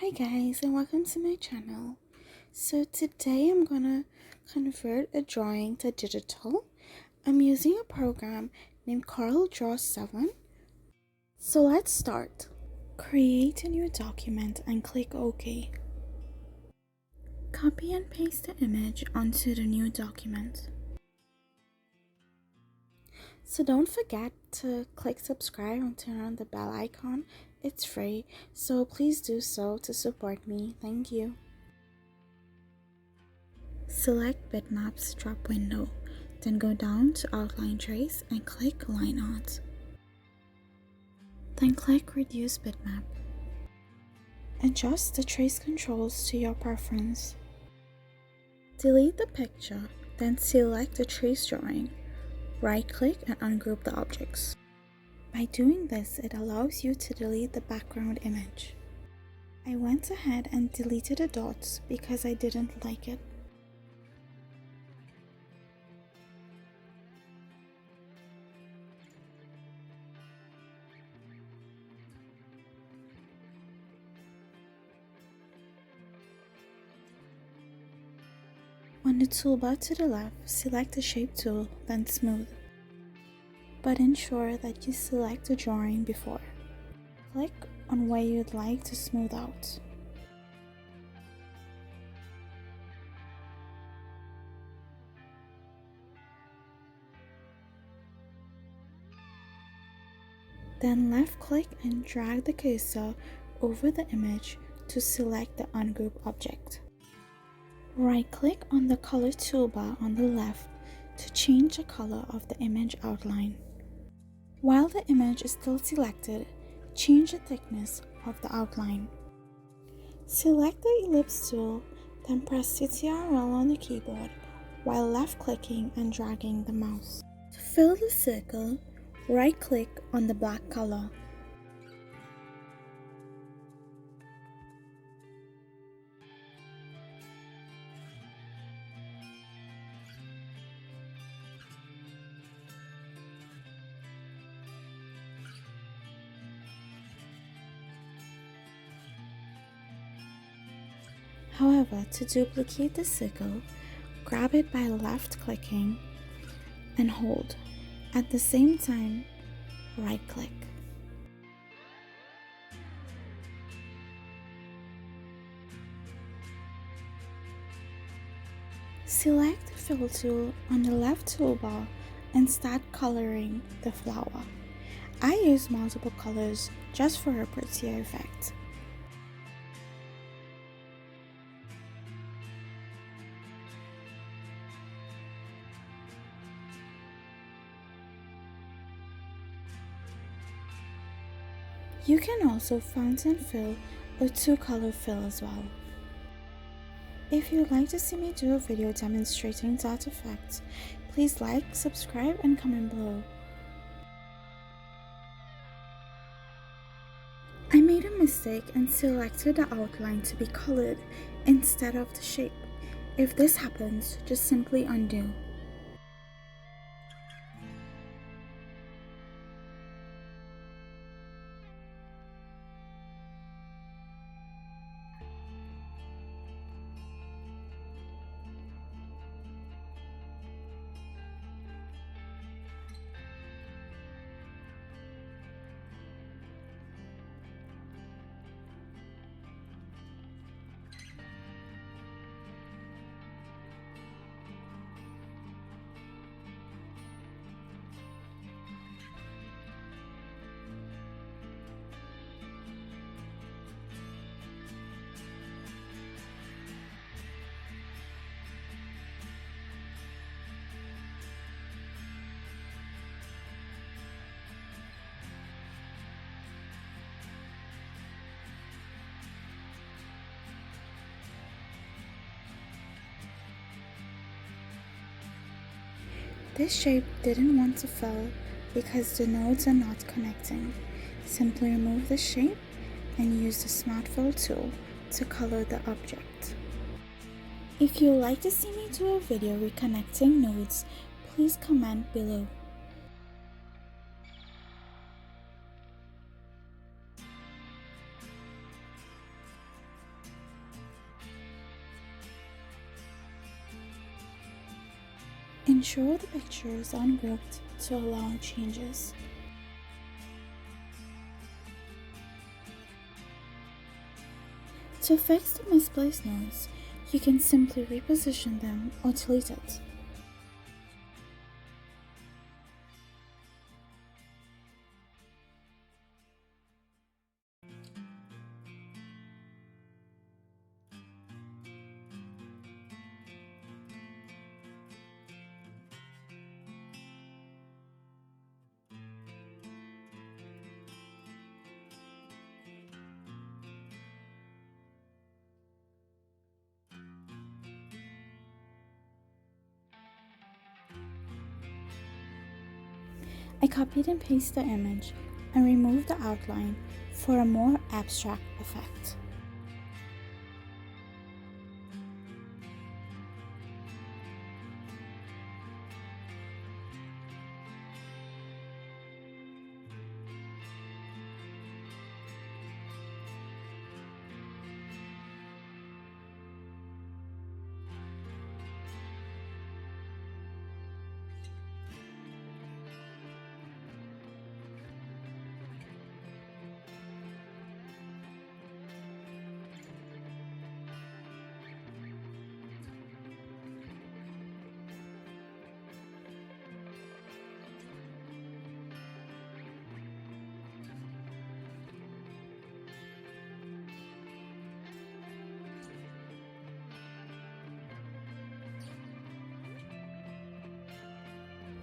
Hi guys, and welcome to my channel. So today I'm gonna convert a drawing to digital. I'm using a program named COREL Draw 7. So let's start. Create a new document and click OK. Copy and paste the image onto the new document. So don't forget to click subscribe and turn on the bell icon. It's free, so please do so to support me. Thank you. Select Bitmaps drop window, then go down to Outline Trace and click Line Art. Then click Reduce Bitmap. Adjust the trace controls to your preference. Delete the picture, then select the trace drawing. Right-click and ungroup the objects. By doing this, it allows you to delete the background image. I went ahead and deleted the dots because I didn't like it. On the toolbar to the left, select the Shape tool, then Smooth. But ensure that you select the drawing before. Click on where you'd like to smooth out. Then left-click and drag the cursor over the image to select the ungroup object. Right-click on the Color toolbar on the left to change the color of the image outline. While the image is still selected, change the thickness of the outline. Select the Ellipse tool, then press Ctrl on the keyboard while left-clicking and dragging the mouse. To fill the circle, right-click on the black color. However, to duplicate the circle, grab it by left-clicking and hold. At the same time, right-click. Select the Fill tool on the left toolbar and start coloring the flower. I use multiple colors just for a prettier effect. You can also fountain fill or two-color fill as well. If you'd like to see me do a video demonstrating that effect, please like, subscribe, and comment below. I made a mistake and selected the outline to be colored instead of the shape. If this happens, just simply undo. This shape didn't want to fill because the nodes are not connecting. Simply remove the shape and use the Smart Fill tool to color the object. If you'd like to see me do a video reconnecting nodes, please comment below. Ensure the picture is ungrouped to allow changes. To fix the misplaced notes, you can simply reposition them or delete it. I copied and pasted the image and removed the outline for a more abstract effect.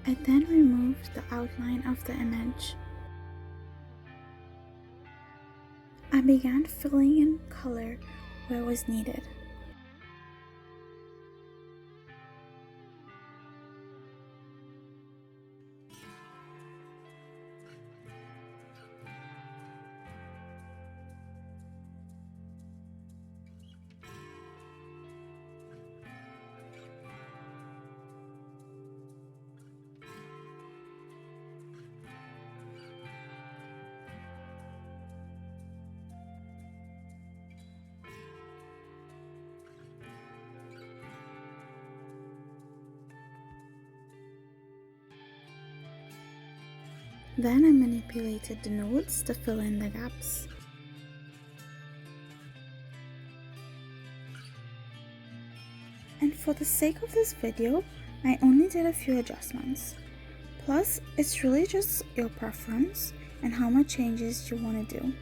I then removed the outline of the image. I began filling in color where was needed. Then I manipulated the nodes to fill in the gaps. And for the sake of this video, I only did a few adjustments. Plus, it's really just your preference and how much changes you want to do.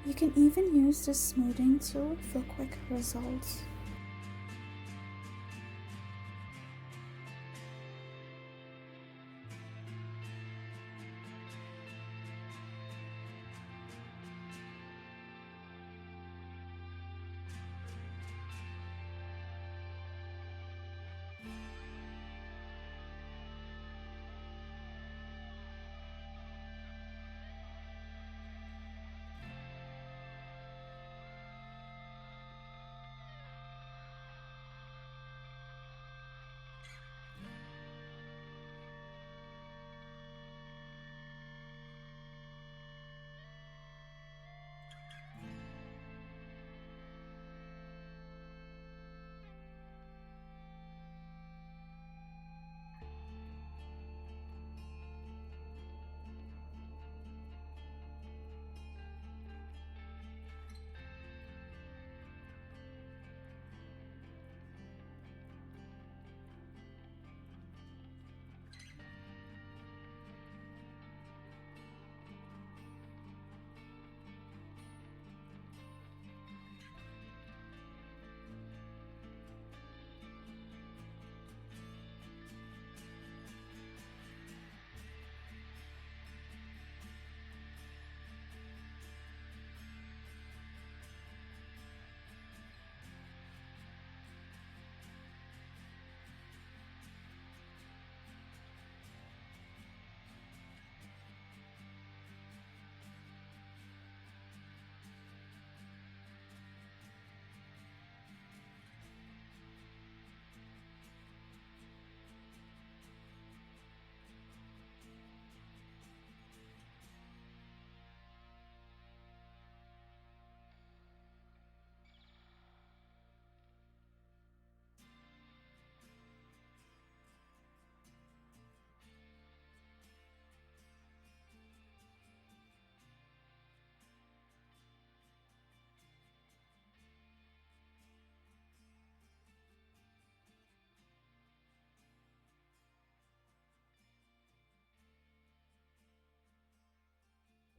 You can even use the smoothing tool for quick results.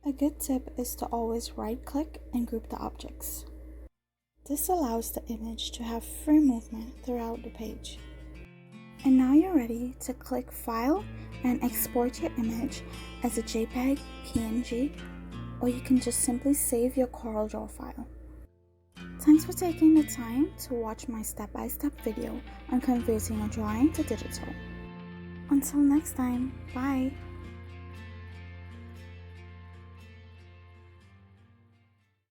A good tip is to always right-click and group the objects. This allows the image to have free movement throughout the page. And now you're ready to click File and export your image as a JPEG, PNG, or you can just simply save your CorelDRAW file. Thanks for taking the time to watch my step-by-step video on converting your drawing to digital. Until next time, bye!